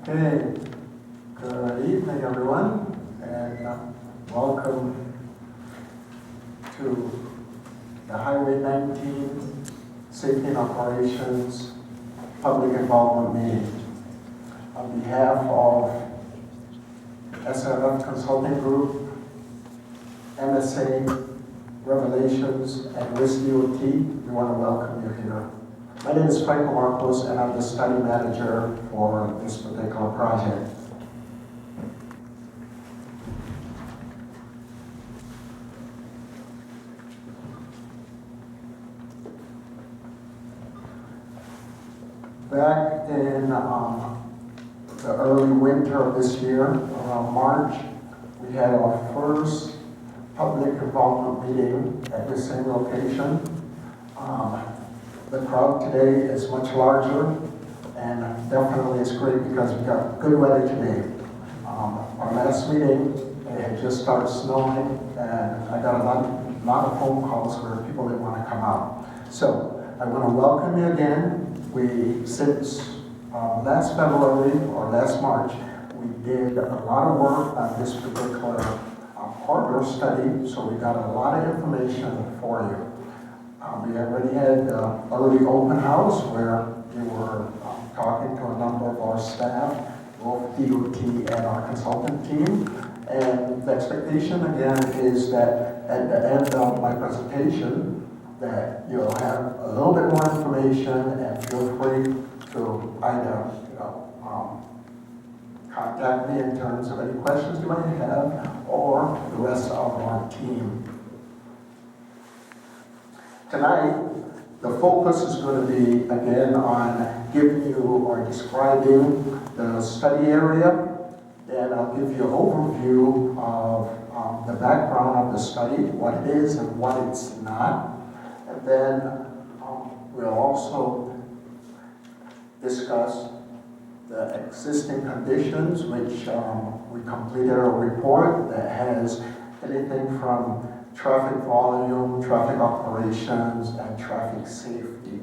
Okay, good evening, everyone, and welcome to the Highway 19 Safety and Operations Public Involvement Meeting. On behalf of SRF Consulting Group, MSA, Revelations, and Risk DOT, we want to welcome you here. My name is Franco, and I'm the study manager for this particular project. Back in the early winter of this year, around March, we had our first public involvement meeting at the same location. The crowd today is much larger, and definitely it's great because we got good weather today. Our last meeting, it had just started snowing, and I got a lot of phone calls where people didn't want to come out. So I want to welcome you again. Since last February or last March, we did a lot of work on this particular corridor study, so we got a lot of information for you. We already had the early open house where we were talking to a number of our staff, both DOT and our consultant team. And the expectation again is that at the end of my presentation, that you'll have a little bit more information and feel free to either contact me in terms of any questions you might have or the rest of our team. Tonight, the focus is going to be, again, on giving you or describing the study area. Then I'll give you an overview of the background of the study, what it is and what it's not. And then we'll also discuss the existing conditions, which we completed a report that has anything from traffic volume, traffic operations, and traffic safety.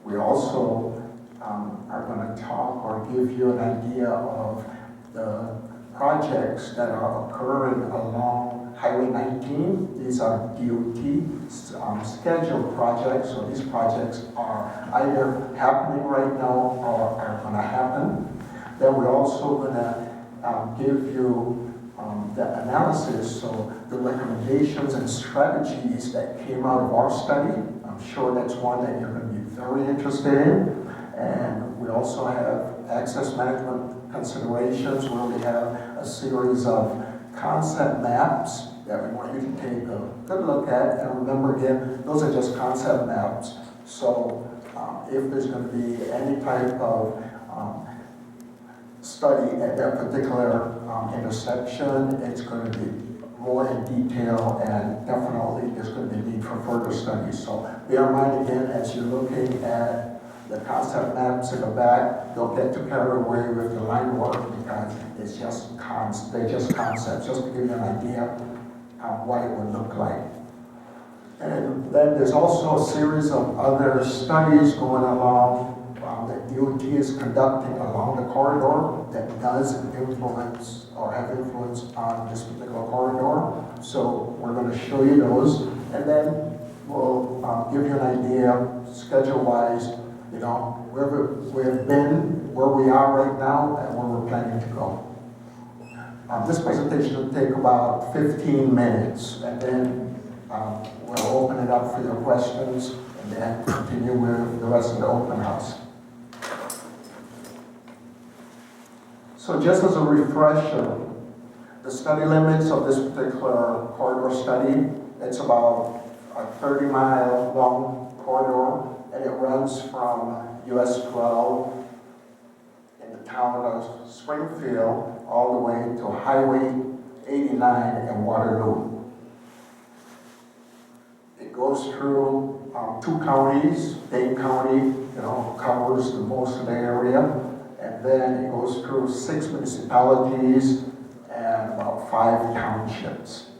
We also are going to talk or give you an idea of the projects that are occurring along Highway 19. These are DOT scheduled projects, so these projects are either happening right now or are going to happen. Then we're also going to give you the analysis, so the recommendations and strategies that came out of our study. I'm sure that's one that you're going to be very interested in. And we also have access management considerations where we have a series of concept maps that we want you to take a good look at. And remember again, those are just concept maps. So if there's going to be any type of study at that particular intersection, it's going to be more in detail, and definitely there's going to be need for further studies. So bear in mind again, as you're looking at the concept maps in the back, don't get too carried away with the line work because it's just they're just concepts, just to give you an idea of what it would look like. And then there's also a series of other studies going along that DOT is conducting along the corridor that does influence or have influence on this particular corridor. So we're going to show you those, and then we'll give you an idea schedule-wise, where we've been, where we are right now, and where we're planning to go. This presentation will take about 15 minutes, and then we'll open it up for your questions, and then continue with the rest of the open house. So just as a refresher, the study limits of this particular corridor study, it's about a 30-mile long corridor, and it runs from US 12 in the town of Springfield all the way to Highway 89 in Waterloo. It goes through 2 counties. Dane County, covers the most of the area. And then it goes through 6 municipalities and about 5 townships.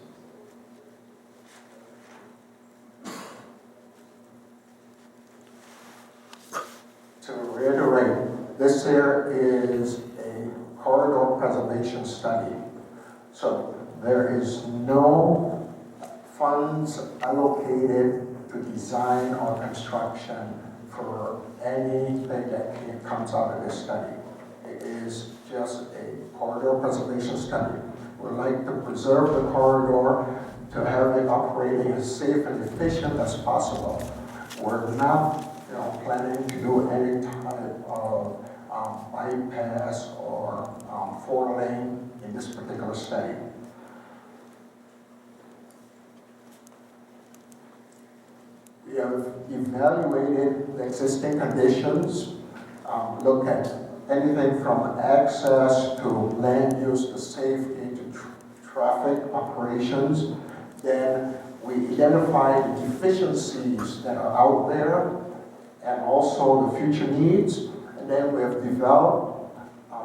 To reiterate, this here is a a corridor preservation study. So there is no funds allocated to design or construction for anything that comes out of this study. It is just a corridor preservation study. We'd like to preserve the corridor to have it operating as safe and efficient as possible. We're not planning to do any type of bypass or 4-lane in this particular study. We have evaluated the existing conditions, look at anything from access to land use to safety to traffic operations. Then we identify the deficiencies that are out there and also the future needs. And then we have developed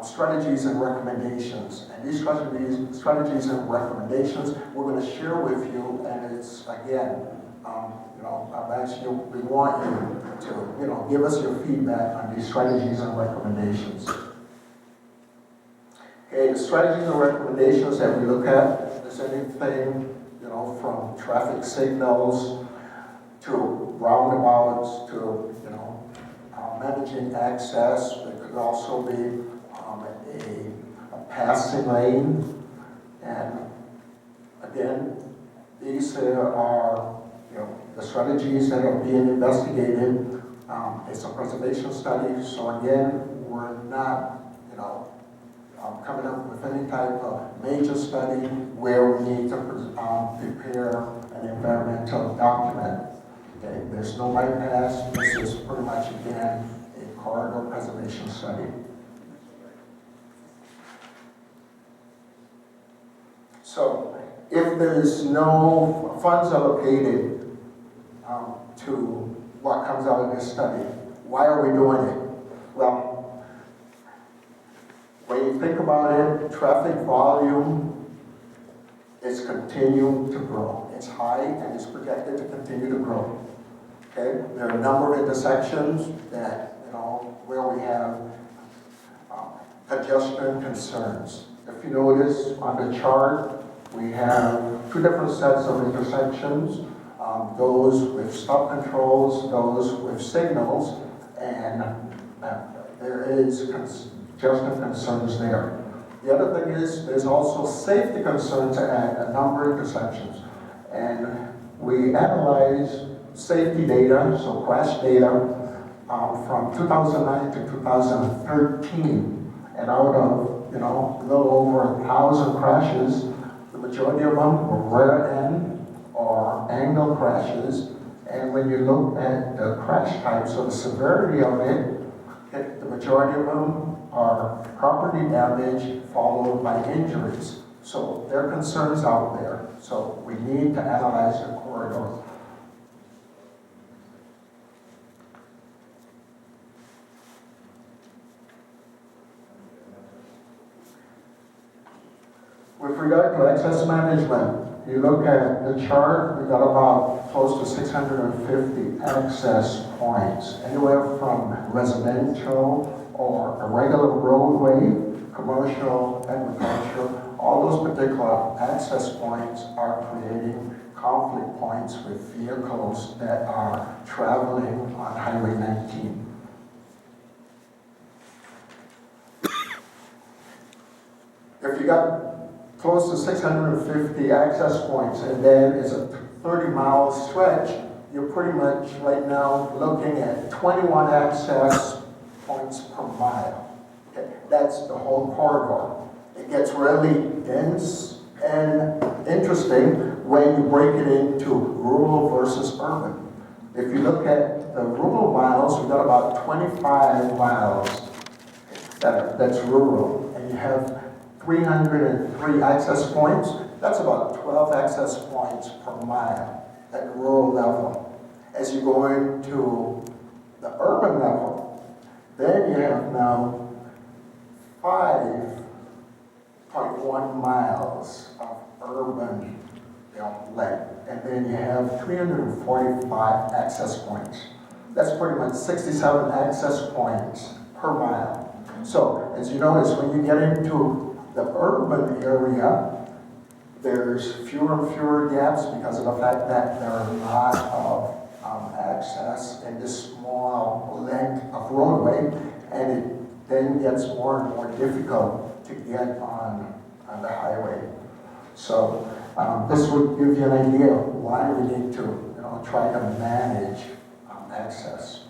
strategies and recommendations. And these strategies and recommendations we're going to share with you. And it's, again, we want you to, give us your feedback on these strategies and recommendations. Okay, the strategies and recommendations that we look at is anything, from traffic signals to roundabouts to, managing access. It could also be a passing lane. And again, these are, the strategies that are being investigated. It's a preservation study, so again, we're not, coming up with any type of major study where we need to prepare an environmental document. Okay, there's no bypass. This is pretty much, again, a corridor preservation study. So, if there's no funds allocated to what comes out of this study, why are we doing it? Well, when you think about it, traffic volume is continuing to grow. It's high and it's projected to continue to grow. Okay, there are a number of intersections that, where we have congestion concerns. If you notice on the chart, we have two different sets of intersections, those with stop controls, those with signals, and there is congestion concerns there. The other thing is there's also safety concerns at a number of intersections. And we analyze safety data, so crash data, from 2009 to 2013. And out of, a little over 1,000 crashes, the majority of them were rear end or angle crashes. And when you look at the crash types or the severity of it, the majority of them are property damage followed by injuries. So there are concerns out there. So we need to analyze the corridor. With regard to access management, you look at the chart, we've got about close to 650 access points, anywhere from residential or a regular roadway, commercial, agricultural. All those particular access points are creating conflict points with vehicles that are traveling on Highway 19. If you got close to 650 access points, and then it's a 30-mile stretch, you're pretty much right now looking at 21 access points per mile. Okay? That's the whole corridor. It gets really dense and interesting when you break it into rural versus urban. If you look at the rural miles, we've got about 25 miles that's rural, and you have 303 access points. That's about 12 access points per mile at the rural level. As you go into the urban level, then you have now 5.1 miles of urban length, and then you have 345 access points. That's pretty much 67 access points per mile. So, as you notice, when you get into the urban area, there's fewer and fewer gaps because of the fact that there are a lot of access in this small length of roadway, and it then gets more and more difficult to get on the highway. So this would give you an idea of why we need to try to manage access.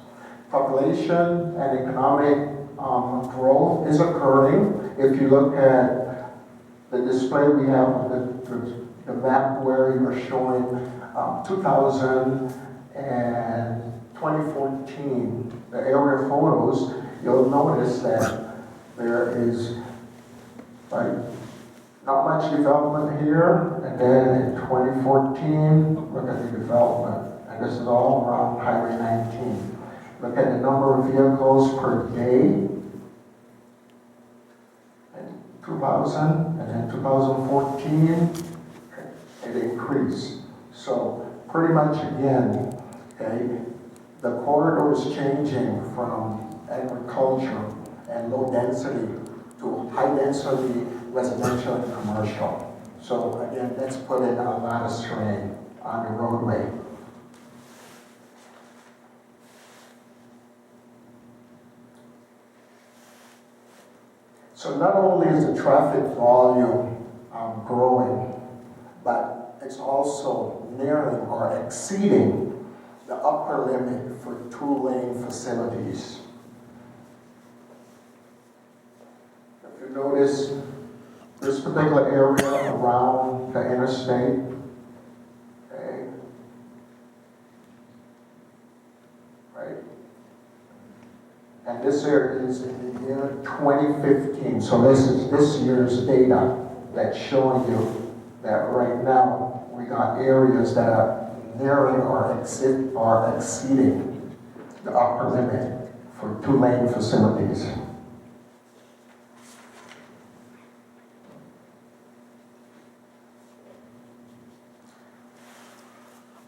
Population and economic growth is occurring. If you look at the display we have, the map where you're showing 2000 and 2014, the area photos, you'll notice that there is not much development here, and then in 2014, look at the development, and this is all around Highway 19. Look at the number of vehicles per day, 2000, and then 2014, it increased. So pretty much again, okay, the corridor is changing from agriculture and low density to high density residential and commercial. So again, that's putting a lot of strain on the roadway. So not only is the traffic volume growing, but it's also nearing or exceeding the upper limit for two-lane facilities. If you notice, this particular area around the interstate, okay, right? And this area is in the year 2015. So this is this year's data that's showing you that right now we got areas that are nearing or exceeding the upper limit for two-lane facilities.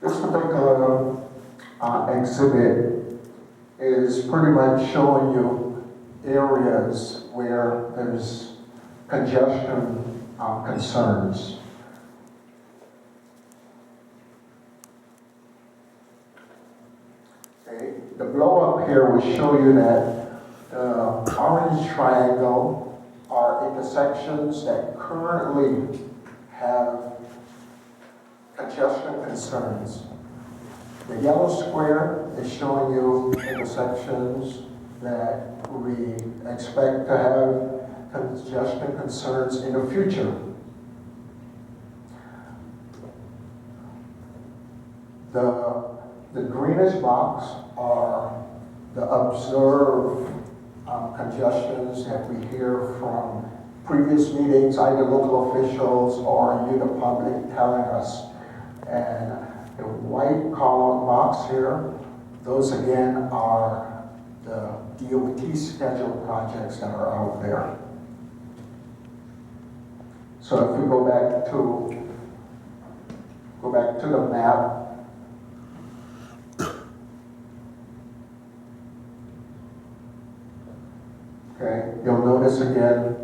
This particular exhibit is pretty much showing you areas where there's congestion concerns. Okay. The blow up here will show you that the orange triangle are intersections that currently have congestion concerns. The yellow square is showing you intersections that we expect to have congestion concerns in the future. The greenish box are the observed congestions that we hear from previous meetings, either local officials or you, the public, telling us. And the white column box here, those again are the DOT schedule projects that are out there. So if we go back to the map, okay, you'll notice again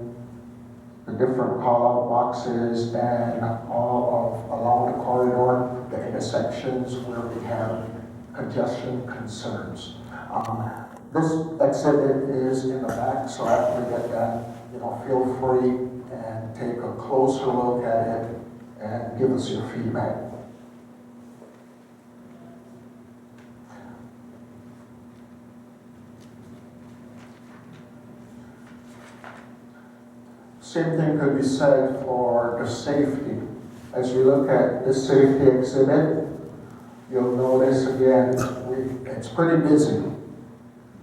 the different call-out boxes and all of along the corridor, the intersections where we have congestion concerns. This exhibit is in the back, so after we get that, feel free and take a closer look at it and give us your feedback. Same thing could be said for the safety. As we look at this safety exhibit, you'll notice again, it's pretty busy,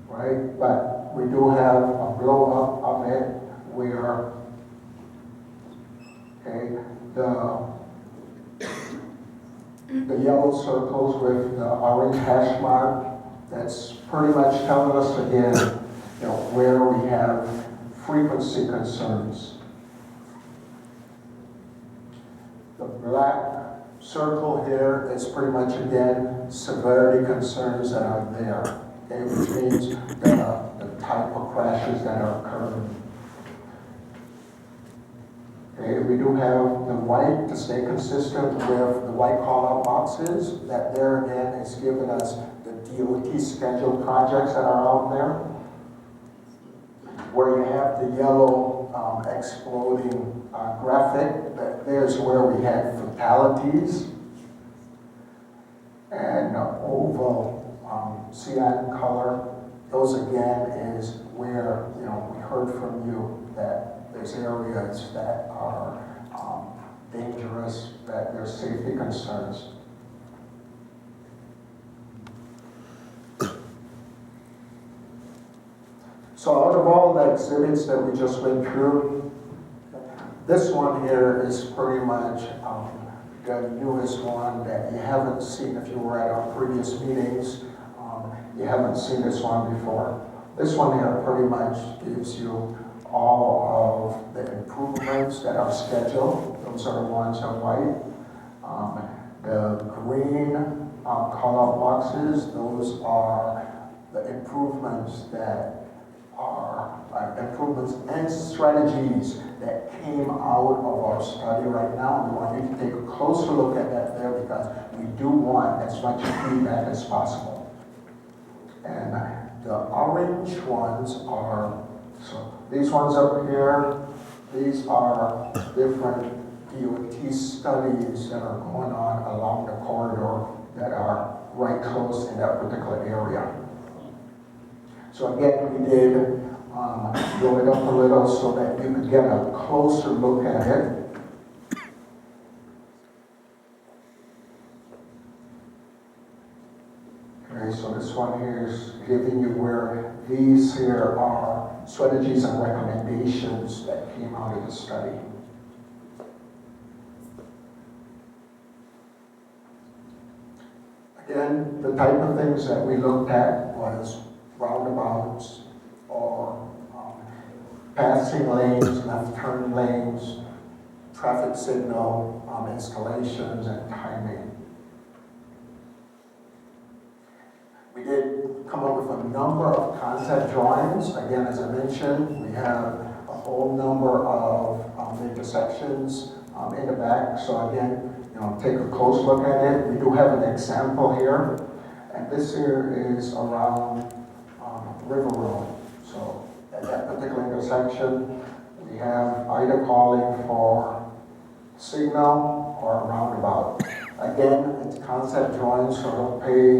right? But we do have a blow up of it where, okay, the yellow circles with the orange hash mark, that's pretty much telling us again, where we have frequency concerns. The black circle here is pretty much, again, severity concerns that are there, okay, which means the type of crashes that are occurring. Okay, we do have the white to stay consistent with the white call-out boxes. That there again is giving us the DOT scheduled projects that are out there. Where you have the yellow exploding graphic, there's where we had fatalities. And oval cyan color, those again is where, we heard from you that there's areas that are dangerous, that there's safety concerns. So out of all the exhibits that we just went through, this one here is pretty much the newest one that you haven't seen. If you were at our previous meetings, you haven't seen this one before. This one here pretty much gives you all of the improvements that are scheduled. Those are the ones in white. The green call-out boxes, those are the improvements that are improvements and strategies that came out of our study right now. We want you to take a closer look at that there because we do want as much feedback as possible. And the orange ones are, so these ones up here, these are different DOT studies that are going on along the corridor that are right close in that particular area. So again, we did blow it up a little so that you could get a closer look at it. Okay, so this one here is giving you where these here are strategies and recommendations that came out of the study. Again, the type of things that we looked at was roundabouts or passing lanes, left turn lanes, traffic signal installations, and timing. We did come up with a number of concept drawings. Again, as I mentioned, we have a whole number of intersections in the back. So again, take a close look at it. We do have an example here, and this here is around River Road. So at that particular intersection, we have either calling for signal or a roundabout. Again, it's concept drawings, so don't pay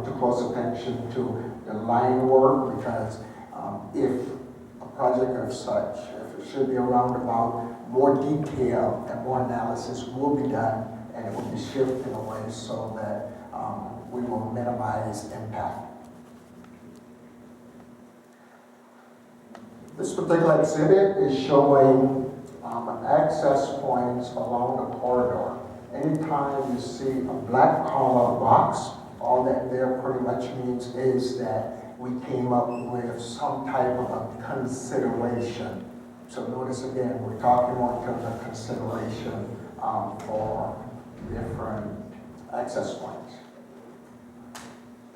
too close attention to the line work because if a project of such, if it should be a roundabout, more detail and more analysis will be done, and it will be shifted in a way so that we will minimize impact. This particular exhibit is showing access points along the corridor. Anytime you see a black call-out box, all that there pretty much means is that we came up with some type of a consideration. So notice again, we're talking more in terms of consideration for different access points.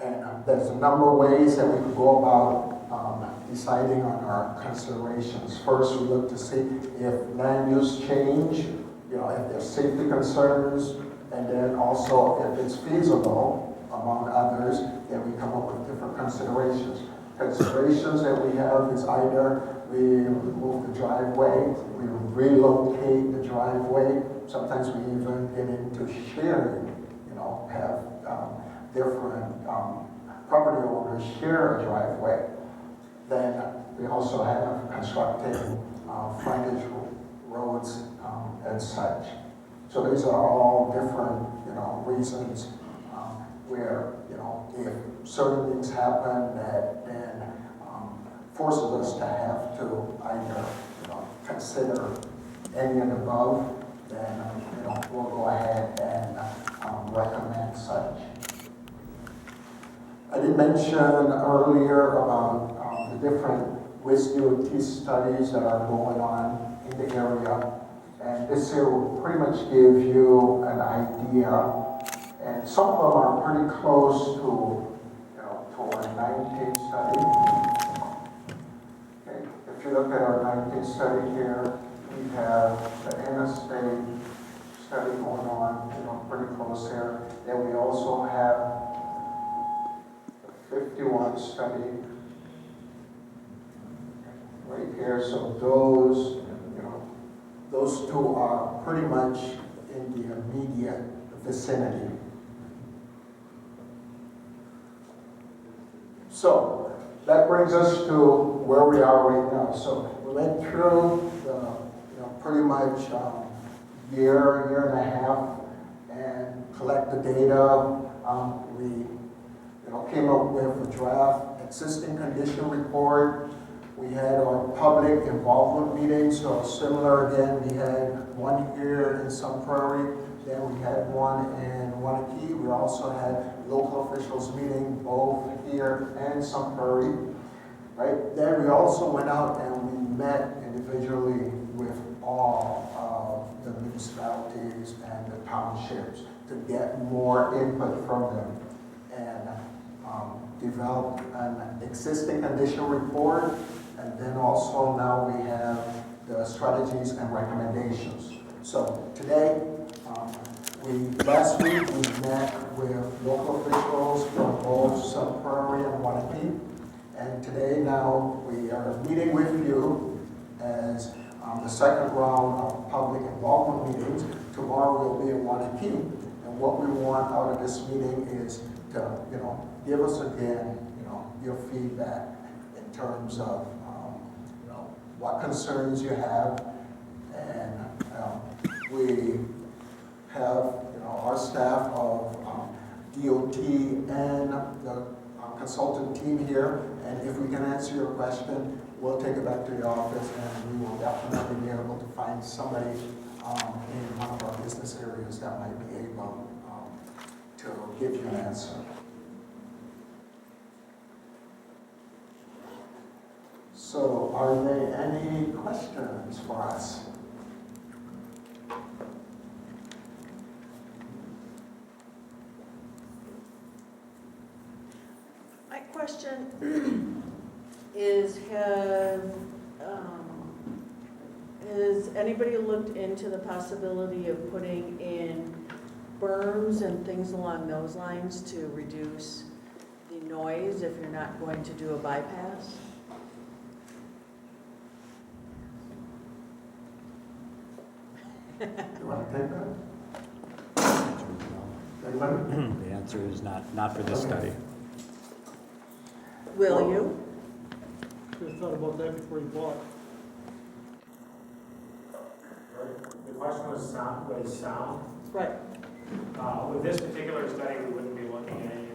And there's a number of ways that we could go about deciding on our considerations. First, we look to see if land use change, if there's safety concerns, and then also if it's feasible, among others, then we come up with different considerations. Considerations that we have is either we remove the driveway, we relocate the driveway, sometimes we even get into sharing, have different property owners share a driveway. Then we also have constructing frontage roads and such. So these are all different, reasons where, if certain things happen that then forces us to have to either, consider any and above, then, we'll go ahead and recommend such. I did mention earlier about the different WIS-DOT studies that are going on in the area. And this here will pretty much give you an idea. And some of them are pretty close to, to our 19 study. look at our 19th study here, we have the NSA study going on, pretty close here. Then we also have the 51 study right here. So those two are pretty much in the immediate vicinity. So that brings us to where we are right now. So we went through the, pretty much year and a half, and collect the data. We, came up with a draft existing condition report. We had our public involvement meetings, so similar again. We had one here in Sun Prairie, then we had one in Wanakee. We also had local officials meeting both here and Sun Prairie, right? Then we also went out and we met individually with all of the municipalities and the townships to get more input from them, and developed an existing condition report. And then also now we have the strategies and recommendations. So today, last week we met with local officials from both Sun Prairie and Wanakee. And today now we are meeting with you as the second round of public involvement meetings. Tomorrow we'll be in Wanakee. And what we want out of this meeting is to, give us again, your feedback in terms of what concerns you have, and we have our staff of DOT and the consultant team here, and if we can answer your question, we'll take it back to the office, and we will definitely be able to find somebody in one of our business areas that might be able to give you an answer. So, are there any questions for us? My question is, has anybody looked into the possibility of putting in berms and things along those lines to reduce the noise if you're not going to do a bypass? You want to take that? Anybody? The answer is not for this study. Will you? Should have thought about that before you bought. The question was sound. Right. With this particular study, we wouldn't be looking at any